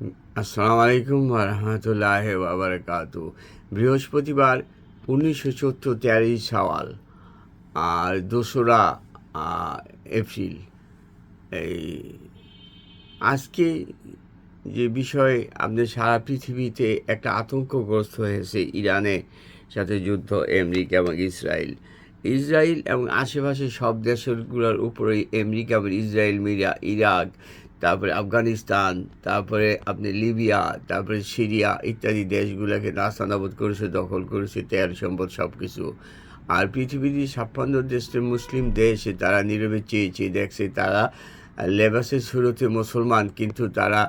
আসসালামু আলাইকুম রহমতুল্লাহ বাবরকাতু। বৃহস্পতিবার 1974 13ই শাওয়াল আর 2রা এপ্রিল। এই আজকে যে বিষয় আপনার সারা পৃথিবীতে একটা আতঙ্কগ্রস্ত হয়েছে ইরানের সাথে যুদ্ধ, আমেরিকা এবং ইসরায়েল। ইসরায়েল এবং আশেপাশে সব দেশগুলোর উপরেই আমেরিকা এবং ইসরায়েল মিলিয়ে ইরাক, তারপরে আফগানিস্তান, তারপরে আপনি লিবিয়া, তারপরে সিরিয়া ইত্যাদি দেশগুলোকে নাস্তানাবুদ করেছে, দখল করেছে, তেল সম্পদ সব কিছু। আর পৃথিবীর 56 দেশের মুসলিম দেশে তারা নীরবে চেয়েছে দেখছে তারা লেবাসের শুরুতে মুসলমান, কিন্তু তারা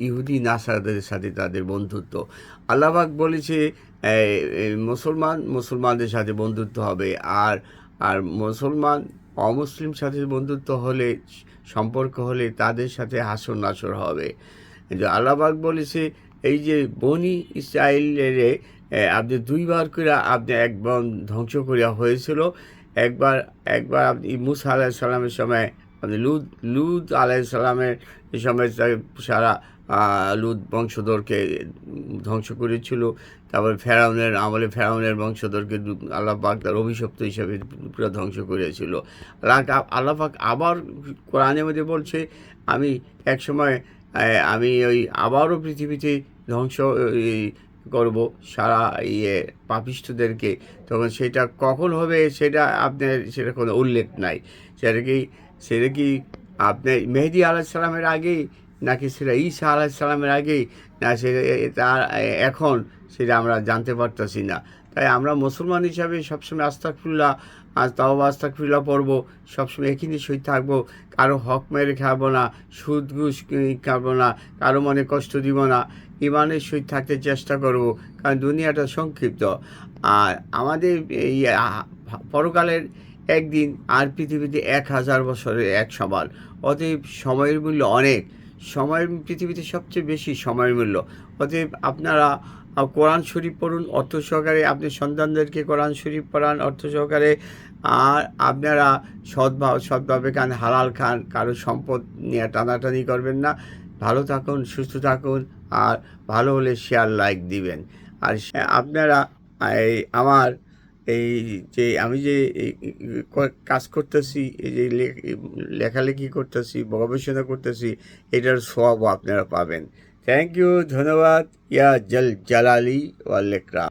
ইহুদি নাসারাদের সাথে তাদের বন্ধুত্ব। আল্লাহ পাক বলেছে মুসলমানদের সাথে বন্ধুত্ব হবে, আর আর মুসলমান অমুসলিম সাথে বন্ধুত্ব হলে, সম্পর্ক হলে তাদের সাথে হাসর নাসর হবে। কিন্তু আল্লাহ পাক বলেছে এই যে বনি ইসরায়েলের আপনি দুইবার করে আপনি একবার ধ্বংস করিয়া হয়েছিল। একবার একবার আপনি মুসা আলাইসাল্লামের সময়, আপনি লুত আলাইসাল্লামের সময় সারা লুত বংশধরকে ধ্বংস করেছিল। তারপর ফেরাউনের আমলে ফেরাউনের বংশধরকে আল্লাহ পাক তার অভিশপ্ত হিসাবে পুরো ধ্বংস করেছিল। আল্লাহ পাক আবার কোরআনের মধ্যে বলছে আমি এক সময় আমি ওই আবারও পৃথিবীতে ধ্বংস করব সারা পাপিষ্ঠদেরকে। তখন সেটা কখন হবে সেটা আপনার সেটা কোনো উল্লেখ নাই। সেটা কি আপনার মেহেদী আলাইসাল্লামের আগেই, নাকি সেটা ঈসা আলাইসাল্লামের আগেই, না সেটা তার এখন, সেটা আমরা জানতে পারতেছি না। তাই আমরা মুসলমান হিসাবে সবসময় আস্তাগফিরুল্লাহ আস্তাগফিরুল্লাহ পড়বো, সবসময় একই সই থাকবো, কারো হক মেরে খাবো না, সুদ ঘুষ খাবো না, কারো মনে কষ্ট দিব না, ইমানের সহিত থাকতে চেষ্টা করব, কারণ দুনিয়াটা সংক্ষিপ্ত। আর আমাদের এই পরকালের একদিন, আর পৃথিবীতে 1000 বছরের এক সমান। অতএব সময়ের মূল্য অনেক, সময়ের পৃথিবীতে সবচেয়ে বেশি সময়ের মূল্য। অতএব আপনারা কোরআন শরীফ পড়ুন অর্থ সহকারে, আপনি সন্তানদেরকে কোরআন শরীফ পড়ান অর্থ সহকারে। আর আপনারা সৎভাবে খান, হালাল খান, কারো সম্পদ নিয়ে টানাটানি করবেন না। ভালো থাকুন, সুস্থ থাকুন, আর ভালো হলে শেয়ার লাইক দিবেন। আর আপনারা আমার এই যে আমি যে কাজ করতেছি, এই যে লেখালেখি করতেছি, গবেষণা করতেছি, এটার সওয়াবও আপনারা পাবেন। থ্যাংক ইউ, ধন্যবাদ। ইয়া জালালি ওয়াল ইকরাম।